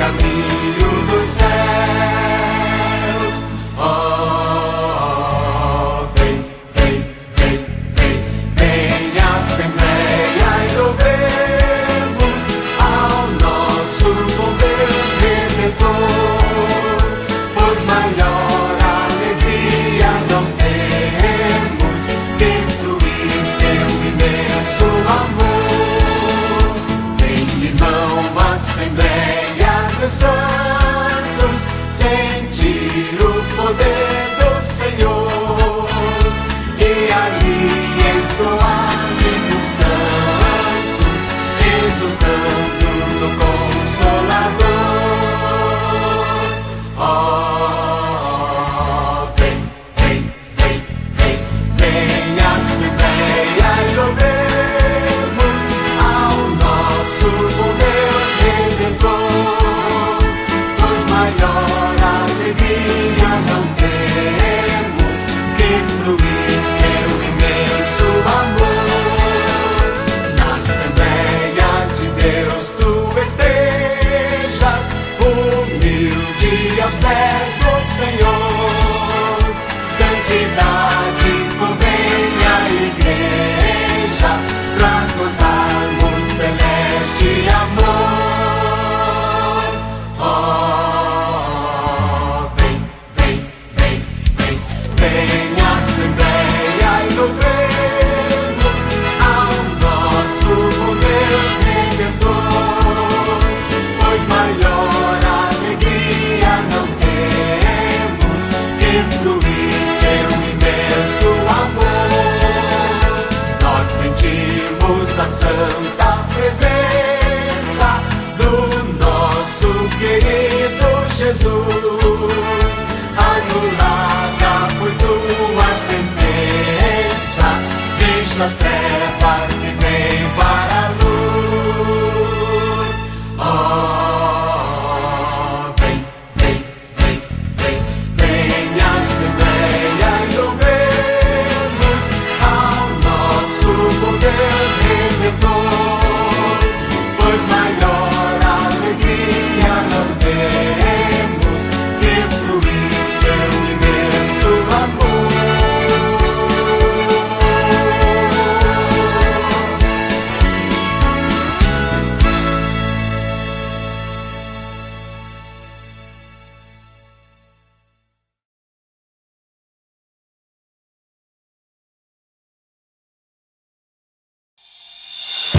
caminho dos céus. Vem, vem, vem, vem, vem Assembleia e louvemos ao nosso bom Deus Redentor, pois maior alegria não temos que fruir seu imenso amor. Vem, irmão, Assembleia dos Santos, sentir o poder do Senhor e ali entoar lindos cantos, exultando no Consolador. Vem, vem, vem, vem, vem Assembleia e louvemos ao nosso bom Deus Redentor, pois maior alegria não temos que fruir seu imenso amor. Na Assembleia de Deus tu estejas, humilde aos pés do Senhor. Santidade convém à igreja, pra gozarmos celeste amor. Vem, vem, vem, vem, vem Assembleia e louvemos ao nosso bom Deus Redentor, pois maior alegria não temos que fruir seu imenso amor. Nós sentimos a santa presença do nosso querido Jesus. Anulada foi tua sentença, deixa as trevas e vem para a luz. Vem, vem, vem, vem, vem Assembleia e louvemos ao nosso bom Deus Redentor, pois maior alegria não temos que fruir seu imenso amor.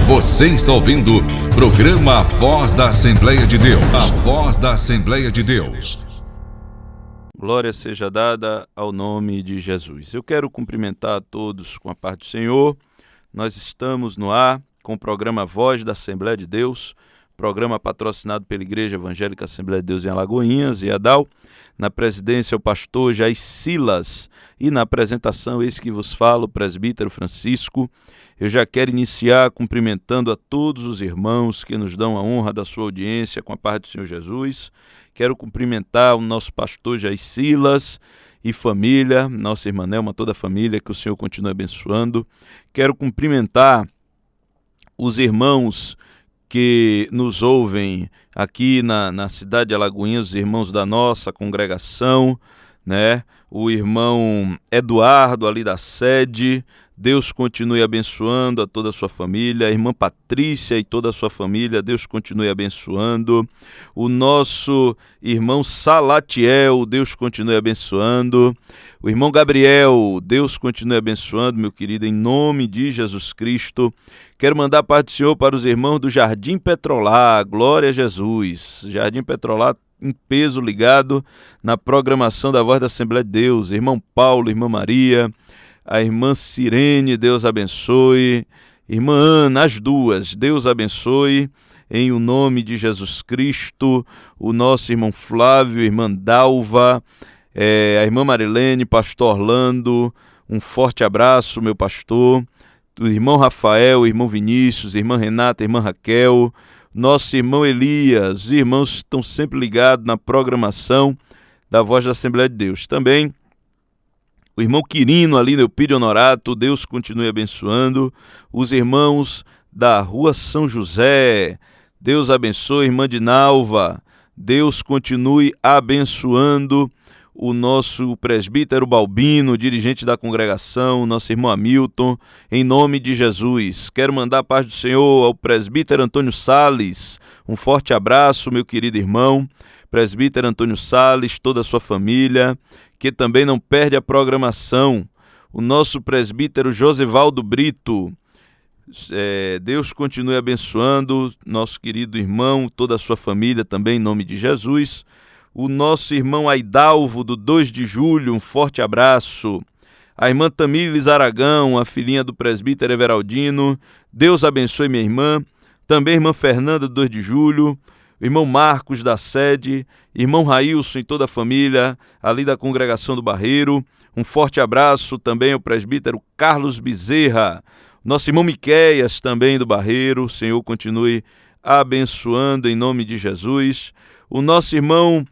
Você está ouvindo o programa Voz da Assembleia de Deus. A Voz da Assembleia de Deus. Glória seja dada ao nome de Jesus. Eu quero cumprimentar a todos com a paz do Senhor. Nós estamos no ar com o programa Voz da Assembleia de Deus, programa patrocinado pela Igreja Evangélica Assembleia de Deus em Alagoinhas e Adal. Na presidência, o pastor Jair Silas, e na apresentação, eis que vos falo, o presbítero Francisco. Eu já quero iniciar cumprimentando a todos os irmãos que nos dão a honra da sua audiência com a paz do Senhor Jesus. Quero cumprimentar o nosso pastor Jair Silas e família, nossa irmã Nelma, toda a família, que o Senhor continue abençoando. Quero cumprimentar os irmãos que nos ouvem aqui na cidade de Alagoinhas, os irmãos da nossa congregação, né? O irmão Eduardo ali da sede, Deus continue abençoando a toda a sua família, a irmã Patrícia e toda a sua família, Deus continue abençoando. O nosso irmão Salatiel, Deus continue abençoando. O irmão Gabriel, Deus continue abençoando, meu querido, em nome de Jesus Cristo. Quero mandar a paz do Senhor para os irmãos do Jardim Petrolar, glória a Jesus. Jardim Petrolar em peso ligado na programação da Voz da Assembleia de Deus. Irmão Paulo, irmã Maria, a irmã Sirene, Deus abençoe. Irmã Ana, as duas, Deus abençoe. Em o nome de Jesus Cristo, o nosso irmão Flávio, irmã Dalva, a irmã Marilene, pastor Orlando, um forte abraço, meu pastor. O irmão Rafael, o irmão Vinícius, a irmã Renata, a irmã Raquel, nosso irmão Elias. Os irmãos estão sempre ligados na programação da Voz da Assembleia de Deus. Também o irmão Quirino ali, Neupídio Honorato, Deus continue abençoando. Os irmãos da Rua São José, Deus abençoe. Irmã Dinalva, Deus continue abençoando o nosso presbítero Balbino, dirigente da congregação, nosso irmão Hamilton, em nome de Jesus. Quero mandar a paz do Senhor ao presbítero Antônio Sales. Um forte abraço, meu querido irmão, presbítero Antônio Sales, toda a sua família, que também não perde a programação. O nosso presbítero Josivaldo Brito. Deus continue abençoando nosso querido irmão, toda a sua família também, em nome de Jesus. O nosso irmão Aidalvo, do 2 de julho, um forte abraço. A irmã Tamílis Aragão, a filhinha do presbítero Everaldino, Deus abençoe minha irmã. Também a irmã Fernanda, do 2 de julho. O irmão Marcos, da sede. Irmão Railson e toda a família, ali da congregação do Barreiro. Um forte abraço também ao presbítero Carlos Bezerra. Nosso irmão Miqueias, também do Barreiro. O Senhor continue abençoando em nome de Jesus. O nosso irmão...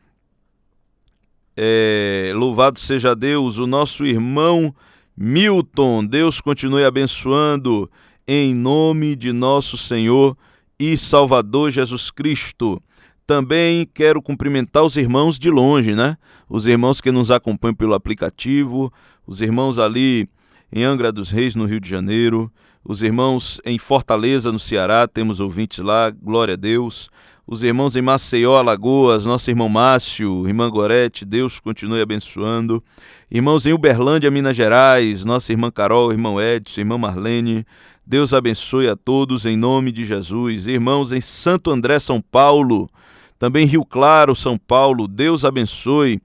louvado seja Deus, o nosso irmão Milton, Deus continue abençoando em nome de nosso Senhor e Salvador Jesus Cristo. Também quero cumprimentar os irmãos de longe, né? Os irmãos que nos acompanham pelo aplicativo, os irmãos ali em Angra dos Reis, no Rio de Janeiro, os irmãos em Fortaleza, no Ceará, temos ouvintes lá, glória a Deus. Os irmãos em Maceió, Alagoas, nosso irmão Márcio, irmã Gorete, Deus continue abençoando. Irmãos em Uberlândia, Minas Gerais, nossa irmã Carol, irmão Edson, irmã Marlene, Deus abençoe a todos em nome de Jesus. Irmãos em Santo André, São Paulo, também Rio Claro, São Paulo, Deus abençoe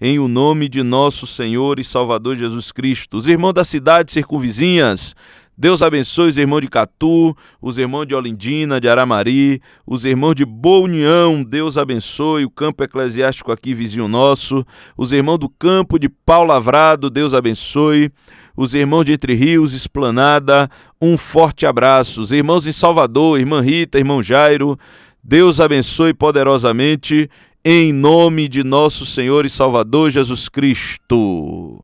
em o nome de nosso Senhor e Salvador Jesus Cristo. Os irmãos das cidades circunvizinhas, Deus abençoe os irmãos de Catu, os irmãos de Olindina, de Aramari, os irmãos de Boa União, Deus abençoe o campo eclesiástico aqui vizinho nosso, os irmãos do campo de Pau Lavrado, Deus abençoe, os irmãos de Entre Rios, Esplanada, um forte abraço, os irmãos em Salvador, irmã Rita, irmão Jairo, Deus abençoe poderosamente em nome de nosso Senhor e Salvador Jesus Cristo.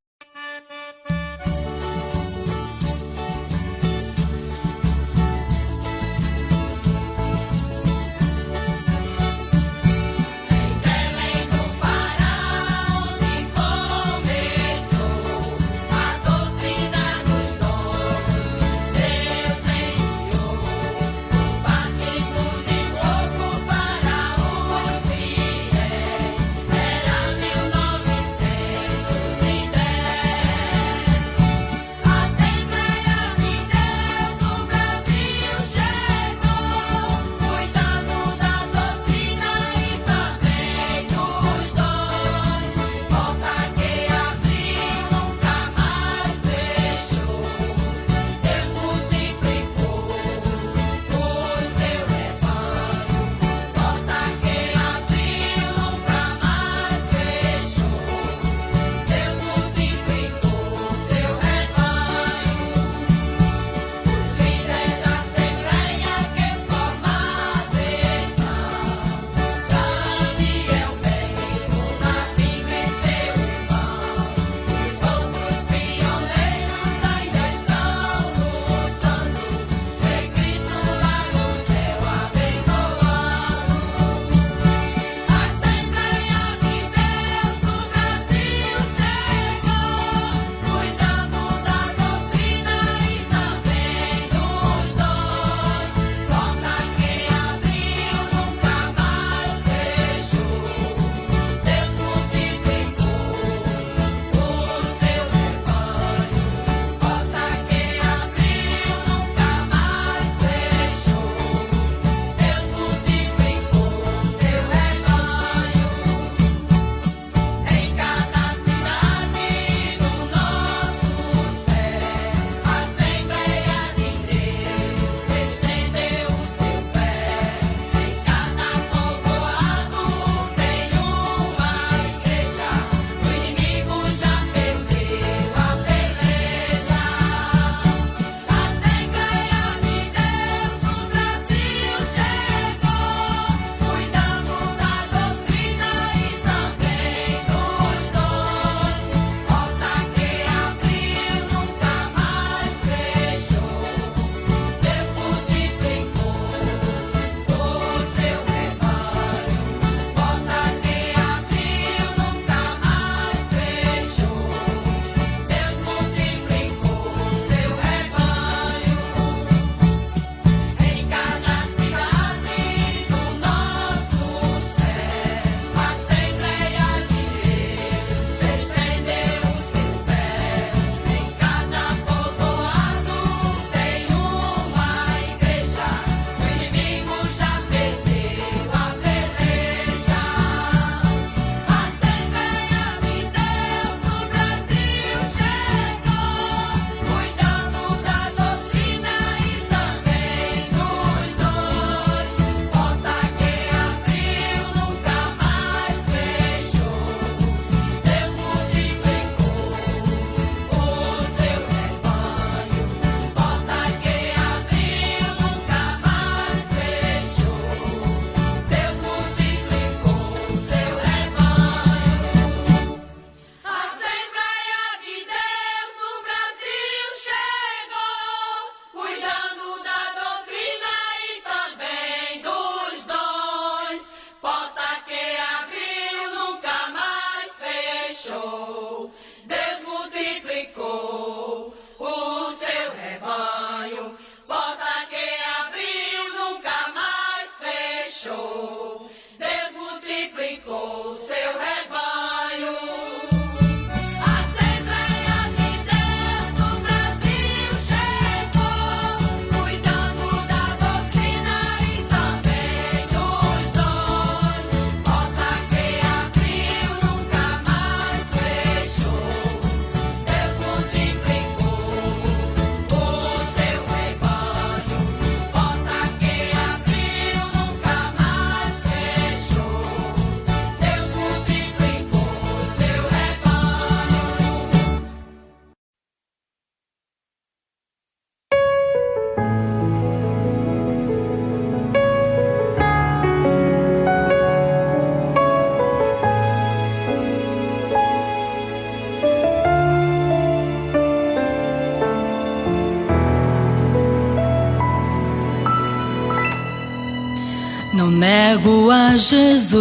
Não nego a Jesus,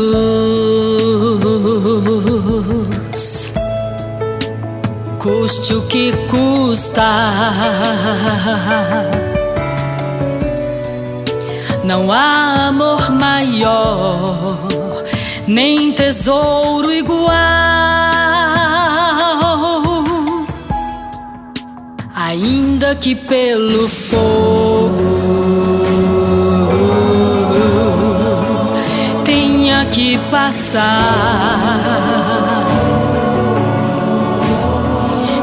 custe o que custar. Não há amor maior, nem tesouro igual, ainda que pelo fogo tenha que passar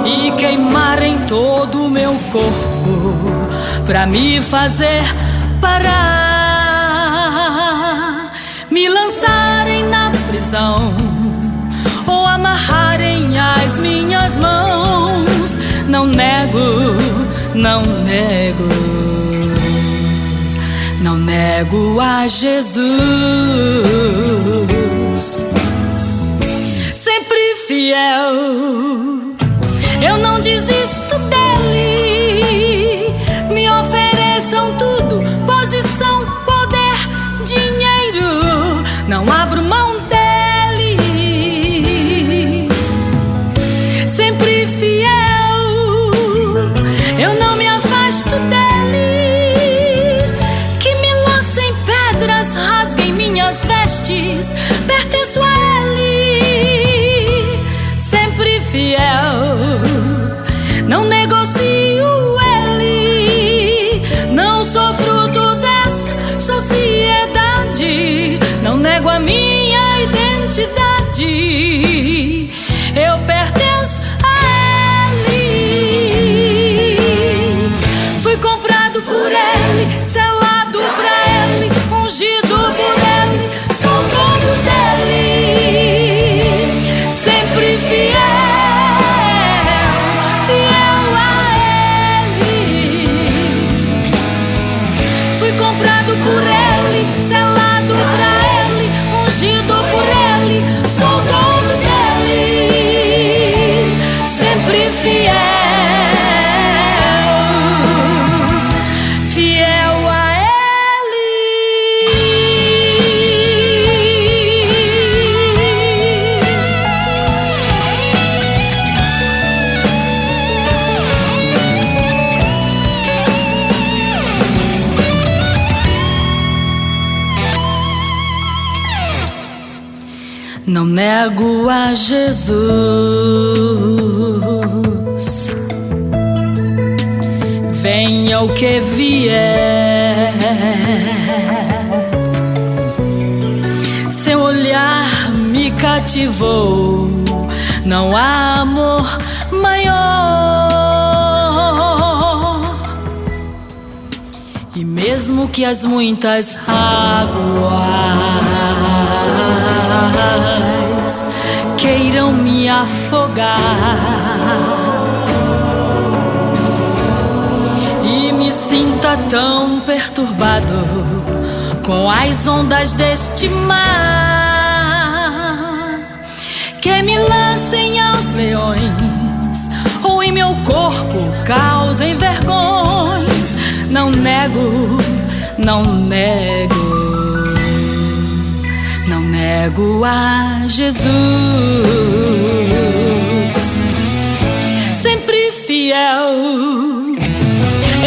e queimar em todo o meu corpo pra me fazer parar, me lançarem na prisão ou amarrarem as minhas mãos. Não nego, não nego, não nego a Jesus. Sempre fiel, eu não desisto dele. Me ofereçam tudo, posição, poder, dinheiro, não abro mão dele. Sempre fiel, eu não me afasto dele. Que me lancem pedras, rasguem minhas vestes, pertenço a ele. Sempre fiel, não negocio ele. Não sou fruto dessa sociedade, não nego a minha identidade. Eu pertenço a ele. Fui comprado por ele, selado pra ele, ungido por ele, sou todo dele. Sempre fiel, fiel a ele. Fui comprado por ele, selado pra ele, ungido por ele, sou todo dele. Sempre fiel, fiel a ele. Não nego a Jesus, venha o que vier. Seu olhar me cativou, não há amor maior. E mesmo que as muitas águas queiram me afogar e me sinta tão perturbado com as ondas deste mar, que me lancem aos leões ou em meu corpo causem vergonhas. Não nego, não nego, não nego a Jesus. Sempre fiel,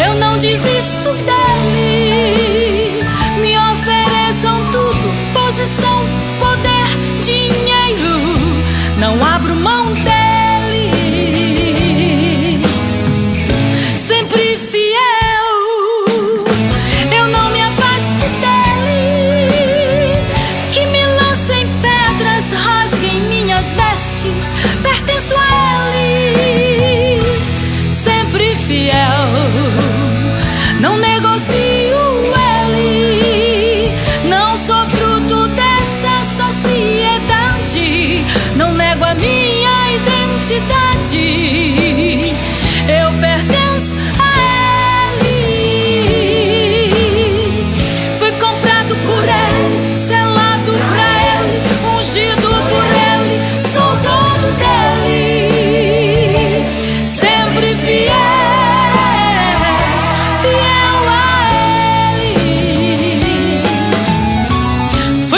eu não desisto dele. Me ofereçam tudo, posição, poder, dinheiro, não abro mão dele. Sempre fiel, eu não me afasto dele. Que me lancem pedras, rasguem minhas vestes, pertenço a ele. Sempre fiel,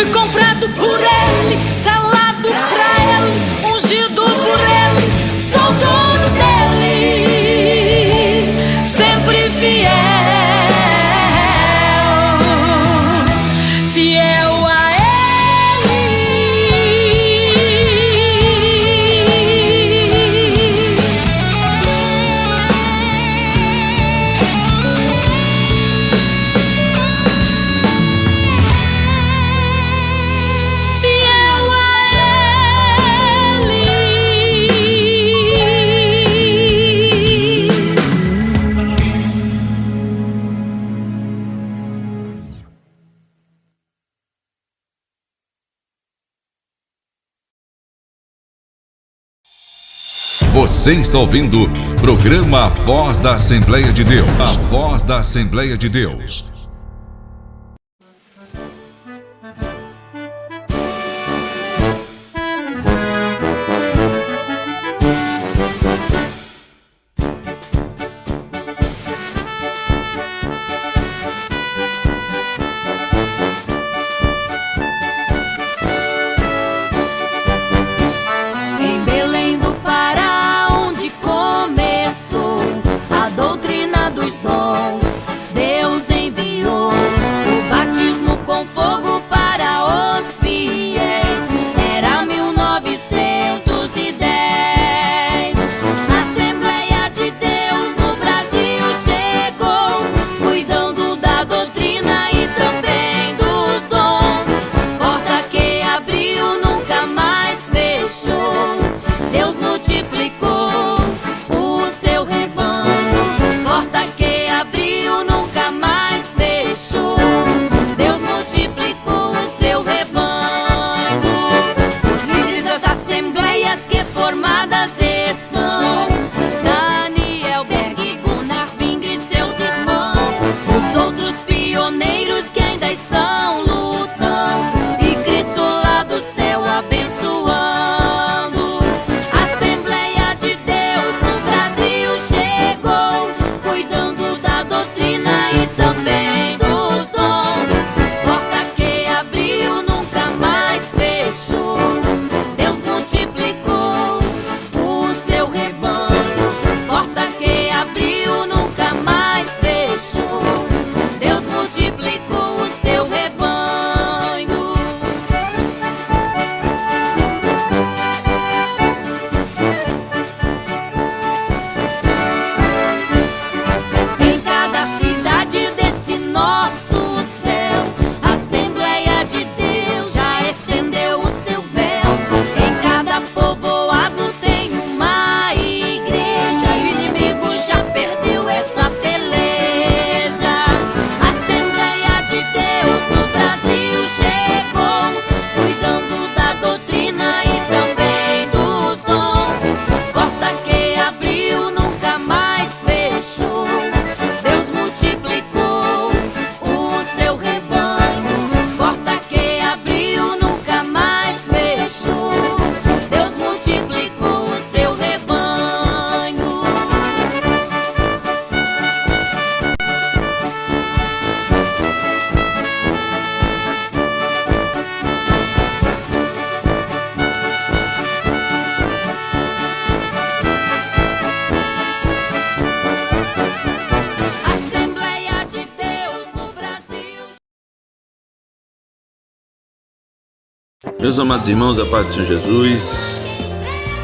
Fui comprado por Ele, selado pra Ele, ungido por Ele, sou dono dele, sempre fiel, fiel a Ele. Você está ouvindo programa Voz da Assembleia de Deus. A Voz da Assembleia de Deus. Meus amados irmãos, a paz do Senhor Jesus,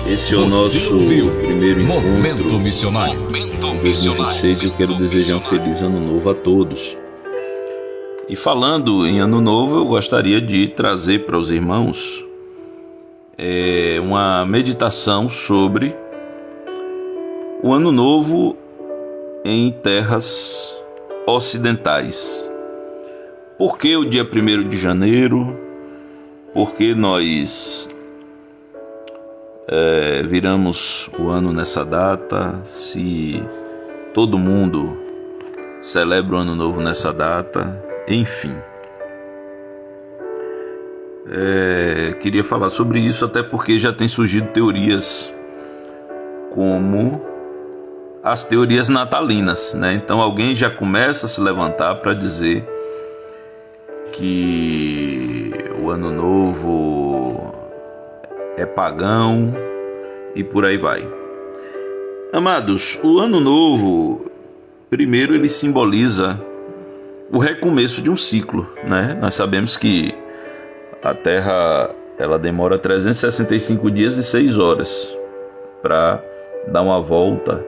esse é o nosso primeiro Momento encontro Missionário. 2026 e eu quero desejar um feliz ano novo a todos. E falando em ano novo, eu gostaria de trazer para os irmãos uma meditação sobre o ano novo em terras ocidentais. Por que o dia 1º de janeiro? Por que nós viramos o ano nessa data? Se todo mundo celebra o ano novo nessa data, enfim. Queria falar sobre isso, até porque já tem surgido teorias como as teorias natalinas, né? Então alguém já começa a se levantar para dizer que o o Ano Novo é pagão e por aí vai. Amados, o Ano Novo, primeiro ele simboliza o recomeço de um ciclo, né? Nós sabemos que a Terra ela demora 365 dias e 6 horas para dar uma volta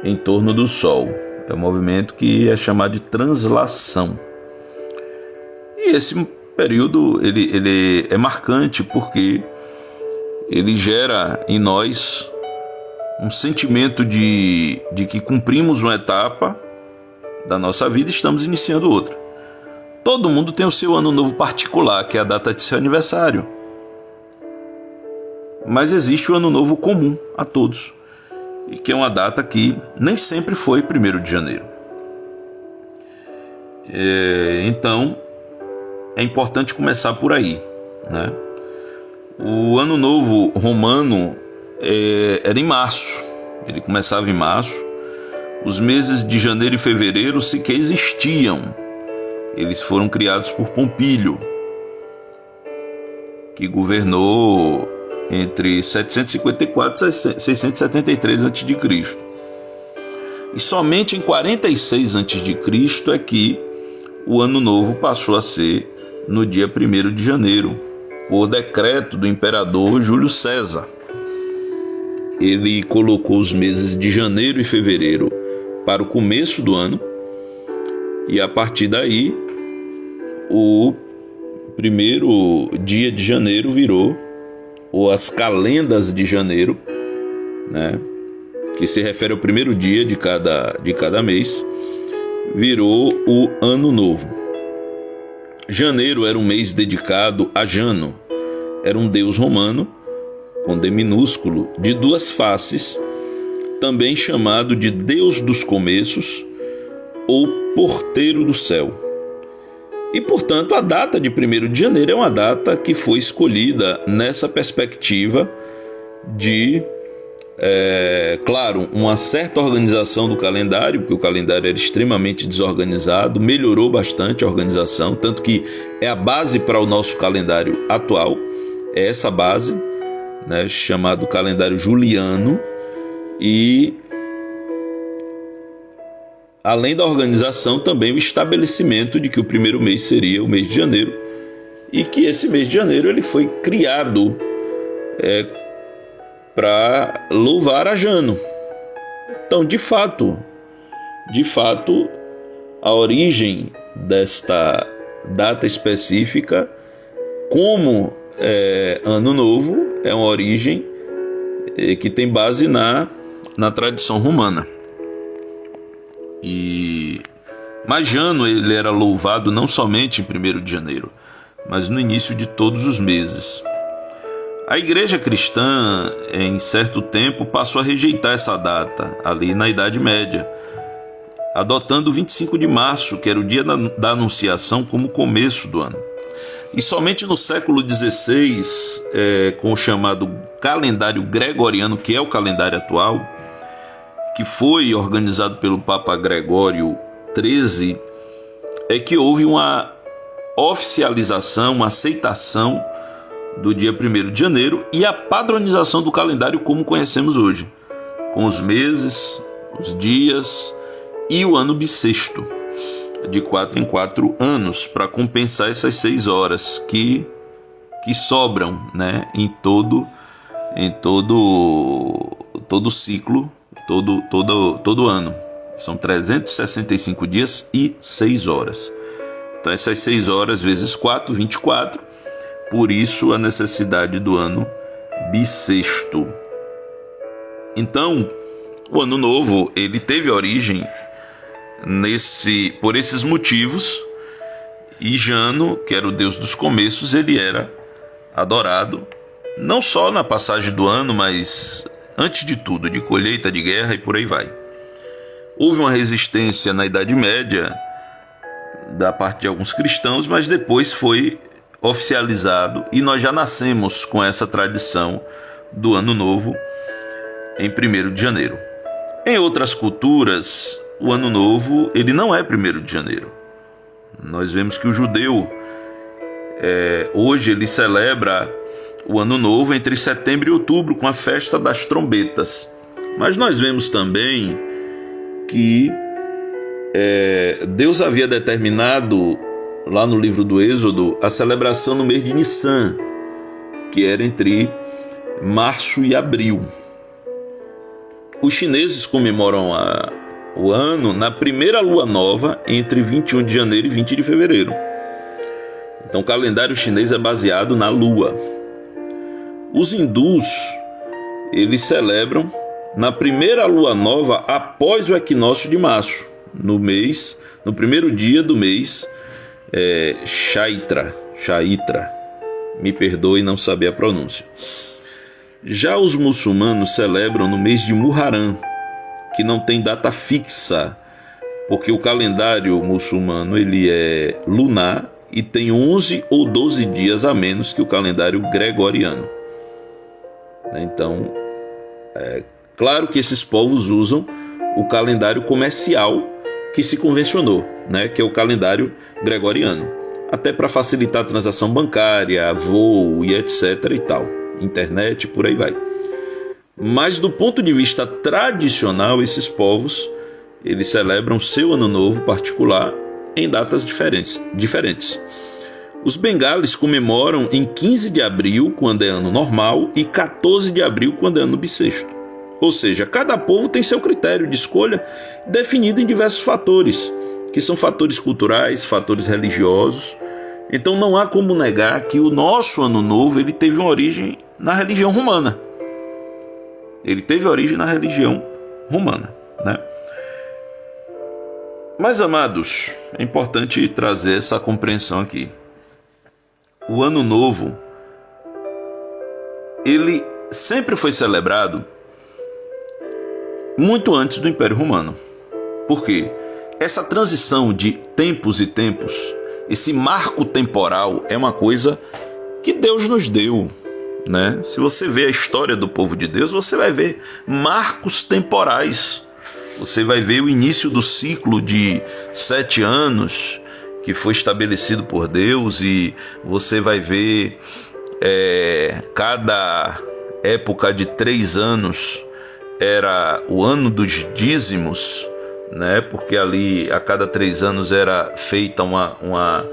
em torno do Sol. É um movimento que é chamado de translação. E esse período ele é marcante porque ele gera em nós um sentimento de que cumprimos uma etapa da nossa vida e estamos iniciando outra. Todo mundo tem o seu ano novo particular, que é a data de seu aniversário. Mas existe o ano novo comum a todos, e que é uma data que nem sempre foi 1º de janeiro. Então, é importante começar por aí, né? O ano novo romano era em março, ele começava em março. Os meses de janeiro e fevereiro sequer existiam. Eles foram criados por Pompílio, que governou entre 754 e 673 a.C. E somente em 46 a.C. é que o Ano Novo passou a ser no dia 1º de janeiro, por decreto do imperador Júlio César. Ele colocou os meses de janeiro e fevereiro para o começo do ano, e a partir daí o primeiro dia de janeiro virou, ou as calendas de janeiro, né, que se refere ao primeiro dia de cada mês, virou o Ano Novo. Janeiro era um mês dedicado a Jano, era um deus romano, com D minúsculo, de 2 faces, também chamado de Deus dos Começos ou Porteiro do Céu. E, portanto, a data de 1º de janeiro é uma data que foi escolhida nessa perspectiva de, claro, uma certa organização do calendário, porque o calendário era extremamente desorganizado, melhorou bastante a organização, tanto que é a base para o nosso calendário atual, é essa base, né, chamado calendário juliano. E além da organização, também o estabelecimento de que o primeiro mês seria o mês de janeiro, e que esse mês de janeiro ele foi criado para louvar a Jano. Então, de fato, a origem desta data específica, como Ano Novo, é uma origem que tem base na tradição romana. Mas Jano ele era louvado não somente em 1º de janeiro, mas no início de todos os meses. A igreja cristã, em certo tempo, passou a rejeitar essa data, ali na Idade Média, adotando o 25 de março, que era o dia da Anunciação, como começo do ano. E somente no século XVI, com o chamado calendário gregoriano, que é o calendário atual, que foi organizado pelo Papa Gregório XIII, é que houve uma oficialização, uma aceitação do dia 1º de janeiro e a padronização do calendário como conhecemos hoje, com os meses, os dias e o ano bissexto, de 4 em 4 anos, para compensar essas 6 horas que sobram, né, em todo o ciclo, todo ano. São 365 dias e 6 horas. Então essas 6 horas vezes 4, 24. Por isso a necessidade do ano bissexto. Então, o Ano Novo ele teve origem por esses motivos, e Jano, que era o deus dos começos, ele era adorado não só na passagem do ano, mas antes de tudo, de colheita, de guerra e por aí vai. Houve uma resistência na Idade Média da parte de alguns cristãos, mas depois foi oficializado e nós já nascemos com essa tradição do Ano Novo em 1º de janeiro. Em outras culturas, o Ano Novo ele não é 1º de janeiro. Nós vemos que o judeu hoje ele celebra o Ano Novo entre setembro e outubro com a festa das trombetas. Mas nós vemos também que Deus havia determinado lá no livro do Êxodo a celebração no mês de Nissan, que era entre março e abril. Os chineses comemoram o ano na primeira lua nova entre 21 de janeiro e 20 de fevereiro. Então o calendário chinês é baseado na lua. Os hindus, eles celebram na primeira lua nova após o equinócio de março, no primeiro dia do mês Chaitra, me perdoe não saber a pronúncia. Já os muçulmanos celebram no mês de Muharram, que não tem data fixa, porque o calendário muçulmano ele é lunar e tem 11 ou 12 dias a menos que o calendário gregoriano. Então, claro que esses povos usam o calendário comercial que se convencionou, que é o calendário gregoriano, até para facilitar a transação bancária, voo e etc e tal, internet, por aí vai. Mas do ponto de vista tradicional, esses povos, eles celebram seu ano novo particular em datas diferentes. Os bengalis comemoram em 15 de abril, quando é ano normal, e 14 de abril, quando é ano bissexto. Ou seja, cada povo tem seu critério de escolha definido em diversos fatores, que são fatores culturais, fatores religiosos. Então não há como negar que o nosso ano novo ele teve uma origem na religião romana. Mas, amados, é importante trazer essa compreensão aqui. O Ano Novo, ele sempre foi celebrado muito antes do Império Romano. Por quê? Essa transição de tempos e tempos, esse marco temporal é uma coisa que Deus nos deu, Se você vê a história do povo de Deus, você vai ver marcos temporais. Você vai ver o início do ciclo de 7 anos que foi estabelecido por Deus, e você vai ver cada época de 3 anos era o ano dos dízimos, porque ali a cada 3 anos era feita uma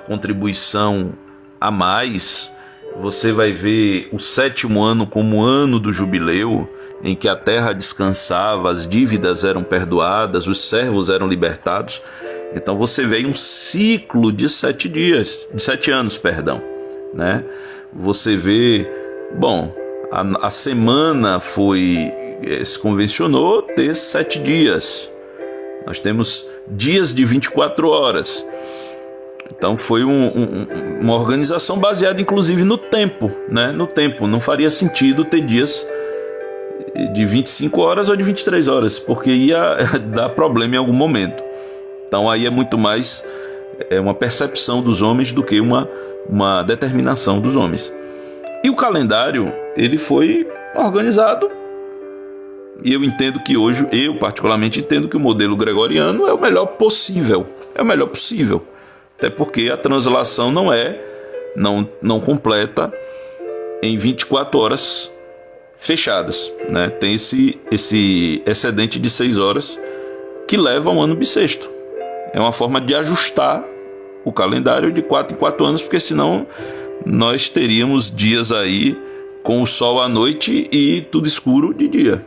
contribuição a mais. Você vai ver o 7º ano como o ano do jubileu, em que a terra descansava, as dívidas eram perdoadas, os servos eram libertados. Então você vê um ciclo de 7 anos. Você vê, a semana se convencionou ter 7 dias. Nós temos dias de 24 horas. Então foi uma organização baseada inclusive no tempo, No tempo, não faria sentido ter dias de 25 horas ou de 23 horas, porque ia dar problema em algum momento. Então aí é muito mais uma percepção dos homens do que uma determinação dos homens. E o calendário, ele foi organizado, e eu entendo que hoje, eu particularmente entendo que o modelo gregoriano é o melhor possível. Até porque a translação não completa em 24 horas fechadas, Tem esse excedente de 6 horas que leva a um ano bissexto. É uma forma de ajustar o calendário de 4 em 4 anos, porque senão nós teríamos dias aí com o sol à noite e tudo escuro de dia.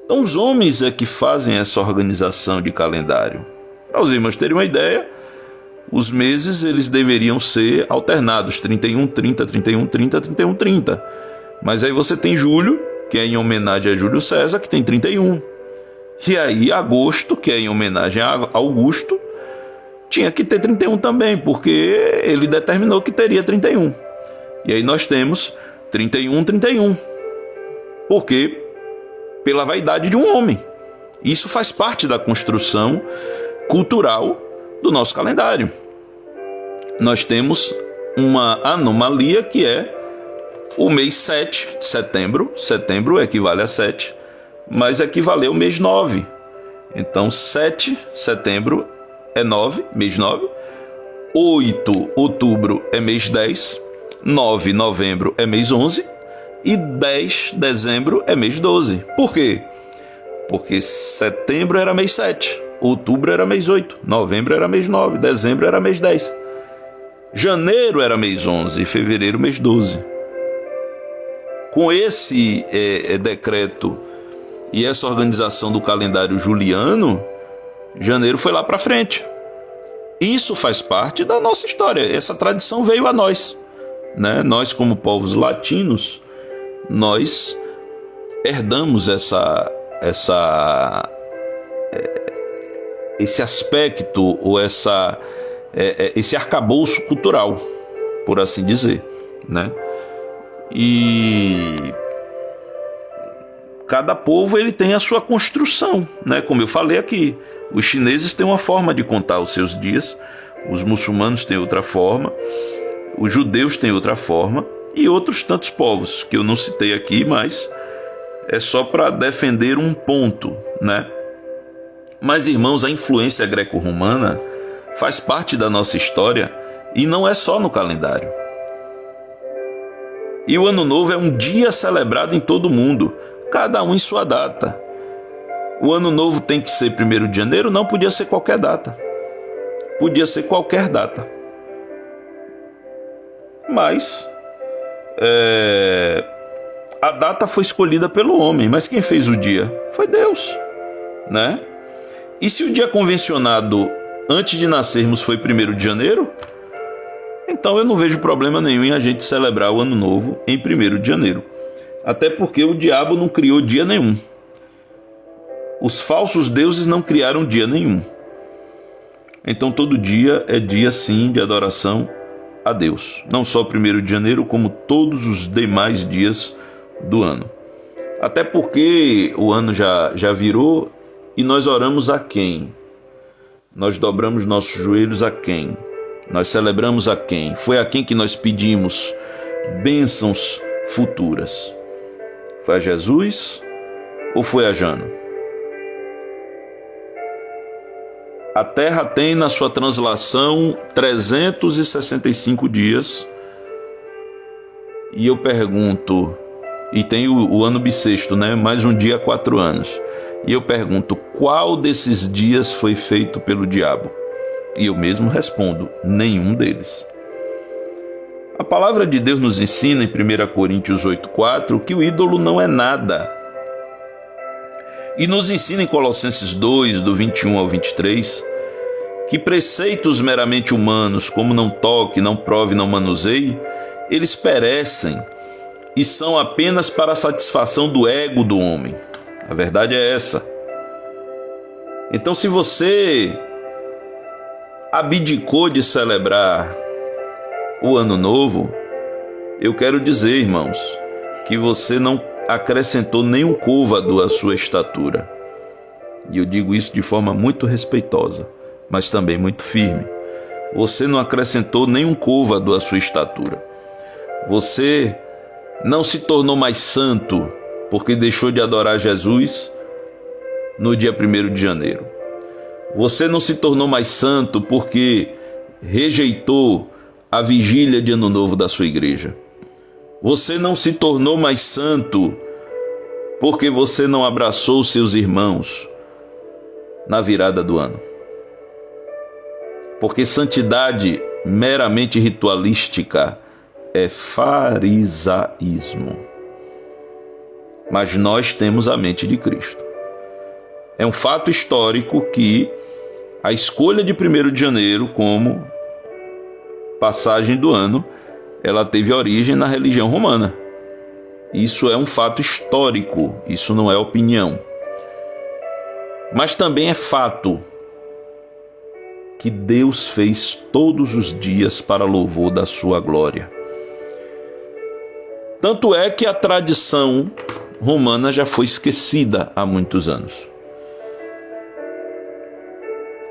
Então os homens é que fazem essa organização de calendário. Para os irmãos terem uma ideia, os meses eles deveriam ser alternados, 31, 30, 31, 30, 31, 30. Mas aí você tem julho, que é em homenagem a Júlio César, que tem 31. E aí agosto, que é em homenagem a Augusto, tinha que ter 31 também, porque ele determinou que teria 31. E aí nós temos 31, 31. Por quê? Pela vaidade de um homem. Isso faz parte da construção cultural do nosso calendário. Nós temos uma anomalia que é o mês 7 de setembro. Setembro equivale a 7, mas equivaleu ao mês 9. Então 7 de setembro é 9, mês 9. 8, outubro, é mês 10. 9, novembro, é mês 11. E 10, dezembro, é mês 12. Por quê? Porque setembro era mês 7. Outubro era mês 8. Novembro era mês 9. Dezembro era mês 10. Janeiro era mês 11. E fevereiro, mês 12. Com esse decreto e essa organização do calendário juliano, janeiro foi lá para frente. Isso faz parte da nossa história. Essa tradição veio a nós, né? Nós, como povos latinos, nós herdamos esse aspecto ou esse arcabouço cultural, por assim dizer, né? E cada povo ele tem a sua construção, né? Como eu falei aqui, os chineses têm uma forma de contar os seus dias, os muçulmanos têm outra forma, os judeus têm outra forma e outros tantos povos que eu não citei aqui, mas é só para defender um ponto, né? Mas, irmãos, a influência greco-romana faz parte da nossa história e não é só no calendário. E o Ano Novo é um dia celebrado em todo o mundo, cada um em sua data. O Ano Novo tem que ser 1º de janeiro? Não, podia ser qualquer data. Podia ser qualquer data. Mas a data foi escolhida pelo homem, mas quem fez o dia? Foi Deus, né? E se o dia convencionado antes de nascermos foi 1º de janeiro, então eu não vejo problema nenhum em a gente celebrar o Ano Novo em 1º de janeiro. Até porque o diabo não criou dia nenhum. Os falsos deuses não criaram dia nenhum. Então todo dia é dia sim de adoração a Deus. Não só 1º de janeiro, como todos os demais dias do ano. Até porque o ano já virou e nós oramos a quem? Nós dobramos nossos joelhos a quem? Nós celebramos a quem? Foi a quem que nós pedimos bênçãos futuras? Foi a Jesus ou foi a Jana? A Terra tem na sua translação 365 dias. E eu pergunto, e tem o ano bissexto, né? Mais um dia, 4 anos. E eu pergunto, qual desses dias foi feito pelo diabo? E eu mesmo respondo, nenhum deles. A palavra de Deus nos ensina em 1 Coríntios 8,4 que o ídolo não é nada. E nos ensina em Colossenses 2, do 21 ao 23, que preceitos meramente humanos, como não toque, não prove, não manuseie, eles perecem e são apenas para a satisfação do ego do homem. A verdade é essa. Então, se você abdicou de celebrar o Ano Novo, eu quero dizer, irmãos, que você não acrescentou nenhum côvado à sua estatura. E eu digo isso de forma muito respeitosa, mas também muito firme. Você não acrescentou nenhum côvado à sua estatura. Você não se tornou mais santo porque deixou de adorar Jesus no dia 1º de janeiro. Você não se tornou mais santo porque rejeitou a vigília de Ano Novo da sua igreja. Você não se tornou mais santo porque você não abraçou seus irmãos na virada do ano. Porque santidade meramente ritualística é farisaísmo. Mas nós temos a mente de Cristo. É um fato histórico que a escolha de 1º de janeiro como passagem do ano, ela teve origem na religião romana. Isso é um fato histórico, isso não é opinião. Mas também é fato que Deus fez todos os dias para louvor da sua glória. Tanto é que a tradição romana já foi esquecida há muitos anos.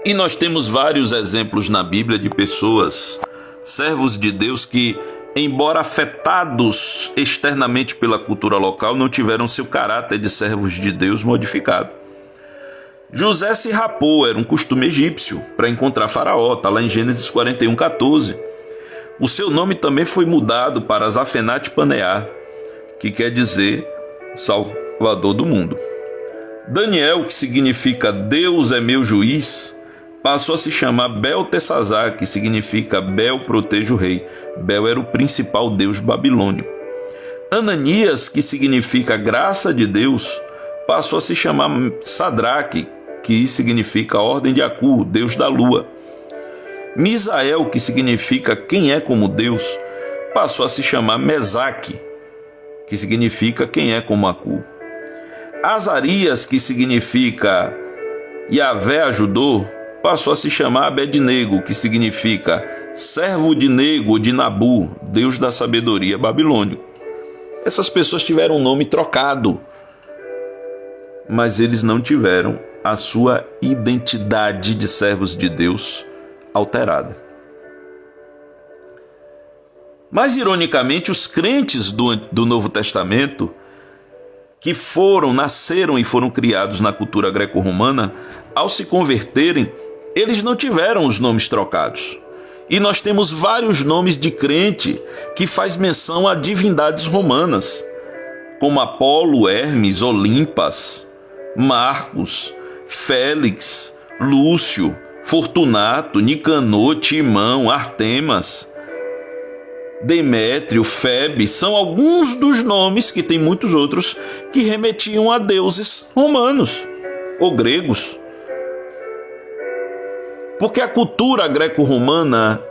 E nós temos vários exemplos na Bíblia de pessoas, servos de Deus que, embora afetados externamente pela cultura local, não tiveram seu caráter de servos de Deus modificado. José se rapou, era um costume egípcio, para encontrar Faraó, está lá em Gênesis 41:14. O seu nome também foi mudado para Zafenat Paneá, que quer dizer Salvador do mundo. Daniel, que significa Deus é meu juiz, passou a se chamar Beltesazar, que significa Bel proteja o rei. Bel era o principal deus babilônico. Ananias, que significa graça de Deus, passou a se chamar Sadraque, que significa ordem de Acu, deus da lua. Misael, que significa quem é como Deus, passou a se chamar Mesaque, que significa quem é como Acu. Azarias, que significa Yahvé ajudou, passou a se chamar Abednego, que significa servo de Nego, de Nabu, deus da sabedoria babilônico. Essas pessoas tiveram um nome trocado, mas eles não tiveram a sua identidade de servos de Deus alterada. Mas, ironicamente, os crentes do Novo Testamento, que nasceram e foram criados na cultura greco-romana, ao se converterem, eles não tiveram os nomes trocados. E nós temos vários nomes de crente que faz menção a divindades romanas, como Apolo, Hermes, Olimpas, Marcos, Félix, Lúcio, Fortunato, Nicanor, Timão, Artemas, Demétrio, Febe, são alguns dos nomes, que tem muitos outros, que remetiam a deuses romanos ou gregos. Porque a cultura greco-romana,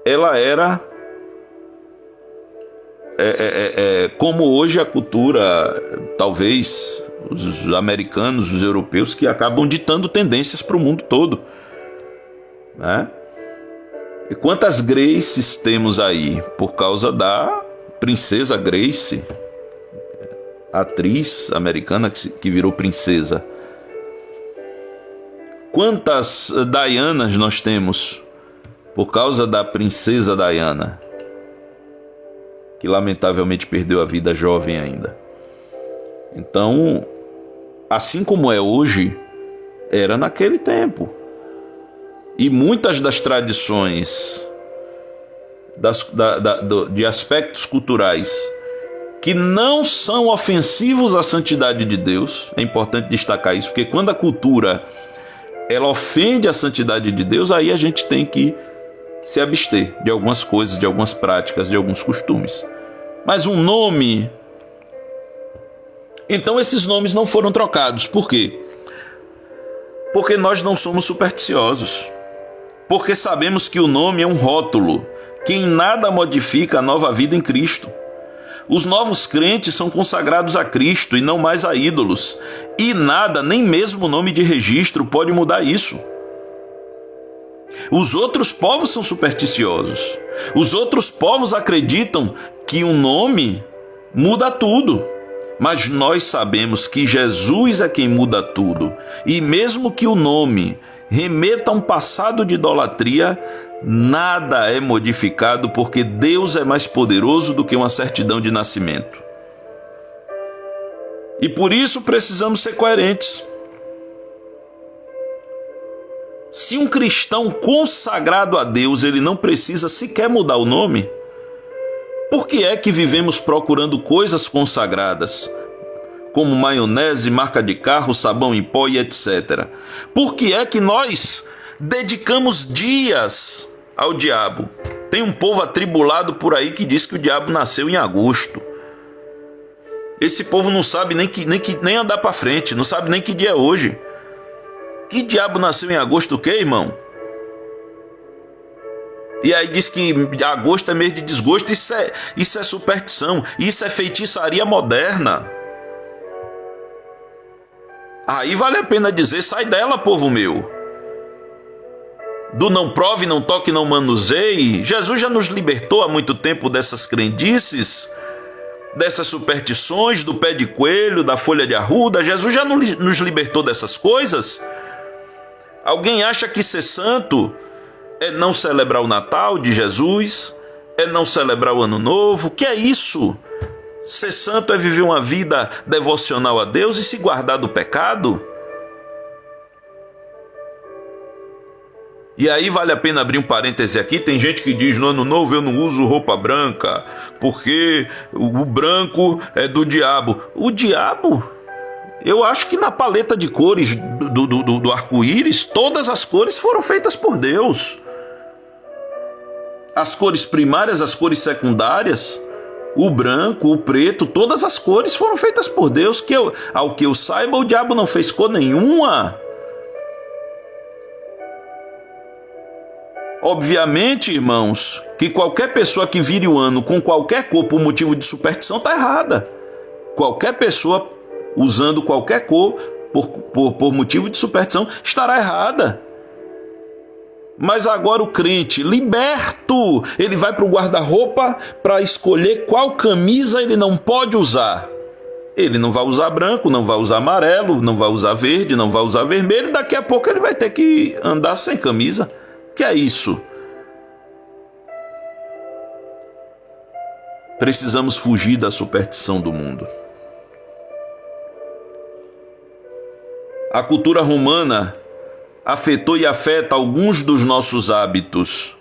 ela era como hoje a cultura, talvez os americanos, os europeus, que acabam ditando tendências para o mundo todo, né? E quantas Graces temos aí? Por causa da princesa Grace, atriz americana que virou princesa. Quantas Dianas nós temos? Por causa da princesa Diana, que lamentavelmente perdeu a vida jovem ainda. Então, assim como é hoje, era naquele tempo. E muitas das tradições de aspectos culturais que não são ofensivos à santidade de Deus, é importante destacar isso, porque quando a cultura ela ofende a santidade de Deus, aí a gente tem que se abster de algumas coisas, de algumas práticas, de alguns costumes. Mas um nome... Então esses nomes não foram trocados. Por quê? Porque nós não somos supersticiosos. Porque sabemos que o nome é um rótulo, que em nada modifica a nova vida em Cristo. Os novos crentes são consagrados a Cristo e não mais a ídolos. E nada, nem mesmo o nome de registro, pode mudar isso. Os outros povos são supersticiosos. Os outros povos acreditam que um nome muda tudo. Mas nós sabemos que Jesus é quem muda tudo. E mesmo que o nome remeta a um passado de idolatria, nada é modificado, porque Deus é mais poderoso do que uma certidão de nascimento. E por isso precisamos ser coerentes. Se um cristão consagrado a Deus, ele não precisa sequer mudar o nome, por que é que vivemos procurando coisas consagradas, como maionese, marca de carro, sabão em pó e etc? Por que é que nós dedicamos dias ao diabo? Tem um povo atribulado por aí que diz que o diabo nasceu em agosto. Esse povo não sabe nem andar para frente, não sabe nem que dia é hoje. Que diabo nasceu em agosto o quê, irmão? E aí diz que agosto é mês de desgosto. Isso é superstição, isso é feitiçaria moderna. Aí vale a pena dizer, sai dela, povo meu. Do não prove, não toque, não manuseie. Jesus já nos libertou há muito tempo dessas crendices, dessas superstições, do pé de coelho, da folha de arruda. Jesus já nos libertou dessas coisas. Alguém acha que ser santo é não celebrar o Natal de Jesus, é não celebrar o Ano Novo? O que é isso? Ser santo é viver uma vida devocional a Deus e se guardar do pecado? E aí vale a pena abrir um parêntese aqui. Tem gente que diz: no ano novo eu não uso roupa branca, porque o branco é do diabo. O diabo? Eu acho que na paleta de cores do arco-íris, todas as cores foram feitas por Deus. As cores primárias, as cores secundárias, o branco, o preto, todas as cores foram feitas por Deus. Ao que eu saiba, o diabo não fez cor nenhuma. Obviamente, irmãos, que qualquer pessoa que vire o ano com qualquer cor por motivo de superstição está errada. Qualquer pessoa usando qualquer cor por motivo de superstição estará errada. Mas agora o crente liberto, ele vai para o guarda-roupa para escolher qual camisa ele não pode usar. Ele não vai usar branco, não vai usar amarelo, não vai usar verde, não vai usar vermelho. Daqui a pouco ele vai ter que andar sem camisa. Que é isso? Precisamos fugir da superstição do mundo. A cultura romana afetou e afeta alguns dos nossos hábitos.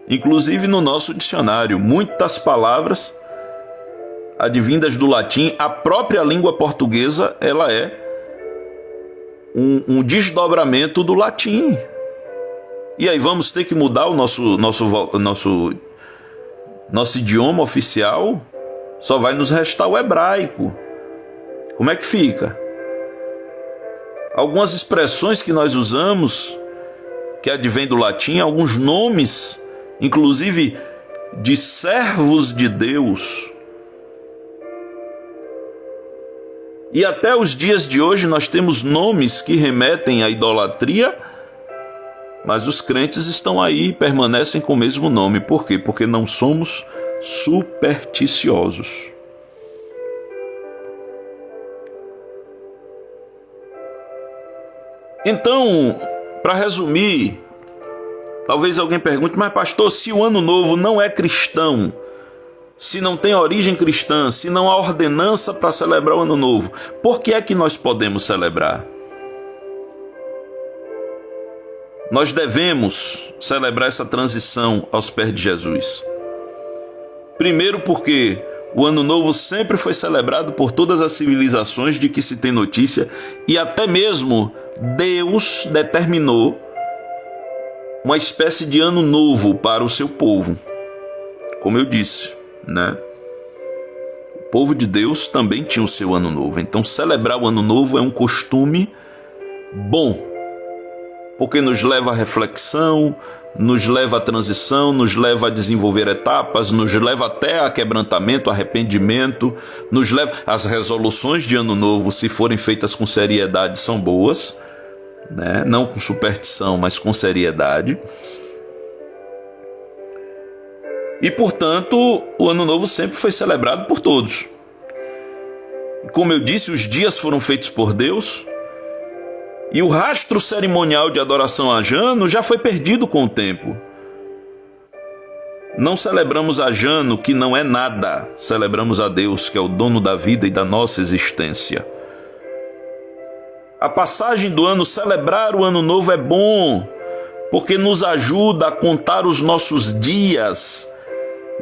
Inclusive no nosso dicionário, muitas palavras advindas do latim, a própria língua portuguesa, ela é um desdobramento do latim. E aí vamos ter que mudar o nosso idioma oficial? Só vai nos restar o hebraico. Como é que fica? Algumas expressões que nós usamos, que advêm do latim, alguns nomes, inclusive de servos de Deus. E até os dias de hoje nós temos nomes que remetem à idolatria, mas os crentes estão aí e permanecem com o mesmo nome. Por quê? Porque não somos supersticiosos. Então, para resumir, talvez alguém pergunte: mas pastor, se o ano novo não é cristão, se não tem origem cristã, se não há ordenança para celebrar o ano novo, por que é que nós podemos celebrar? Nós devemos celebrar essa transição aos pés de Jesus. Primeiro porque o Ano Novo sempre foi celebrado por todas as civilizações de que se tem notícia, e até mesmo Deus determinou uma espécie de Ano Novo para o seu povo. Como eu disse, né? O povo de Deus também tinha o seu Ano Novo. Então celebrar o Ano Novo é um costume bom, porque nos leva à reflexão, nos leva à transição, nos leva a desenvolver etapas, nos leva até a quebrantamento, arrependimento, nos leva... As resoluções de Ano Novo, se forem feitas com seriedade, são boas, né? Não com superstição, mas com seriedade. E, portanto, o Ano Novo sempre foi celebrado por todos. Como eu disse, os dias foram feitos por Deus, e o rastro cerimonial de adoração a Jano já foi perdido com o tempo. Não celebramos a Jano, que não é nada. Celebramos a Deus, que é o dono da vida e da nossa existência. A passagem do ano, celebrar o Ano Novo é bom, porque nos ajuda a contar os nossos dias,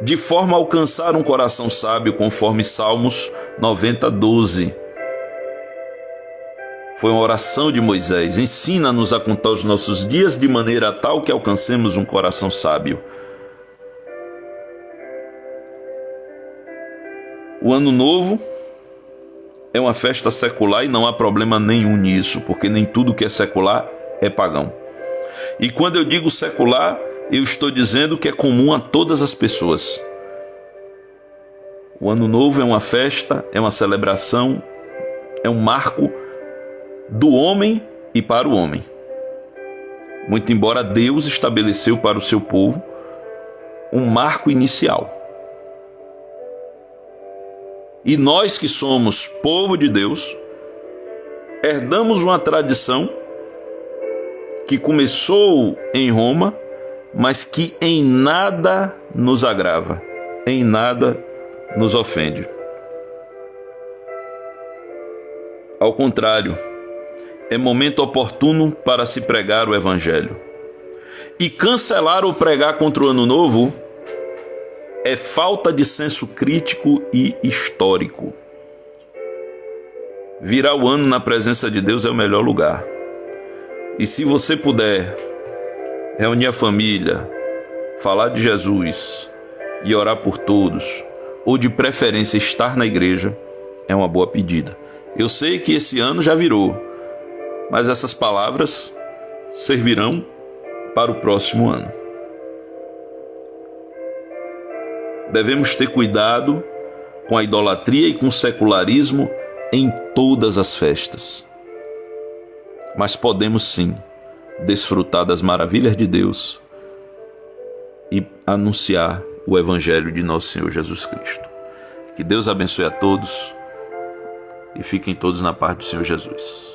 de forma a alcançar um coração sábio, conforme Salmos 90:12. Foi uma oração de Moisés: ensina-nos a contar os nossos dias de maneira tal que alcancemos um coração sábio. O Ano Novo é uma festa secular e não há problema nenhum nisso, porque nem tudo que é secular é pagão. E quando eu digo secular, eu estou dizendo que é comum a todas as pessoas. O Ano Novo é uma festa, é uma celebração, é um marco do homem e para o homem. Muito embora Deus estabeleceu para o seu povo um marco inicial. E nós que somos povo de Deus, herdamos uma tradição que começou em Roma, mas que em nada nos agrava, em nada nos ofende. Ao contrário, é momento oportuno para se pregar o Evangelho. E cancelar ou pregar contra o Ano Novo é falta de senso crítico e histórico. Virar o ano na presença de Deus é o melhor lugar. E se você puder reunir a família, falar de Jesus e orar por todos, ou de preferência estar na igreja, é uma boa pedida. Eu sei que esse ano já virou, mas essas palavras servirão para o próximo ano. Devemos ter cuidado com a idolatria e com o secularismo em todas as festas. Mas podemos sim desfrutar das maravilhas de Deus e anunciar o Evangelho de nosso Senhor Jesus Cristo. Que Deus abençoe a todos e fiquem todos na paz do Senhor Jesus.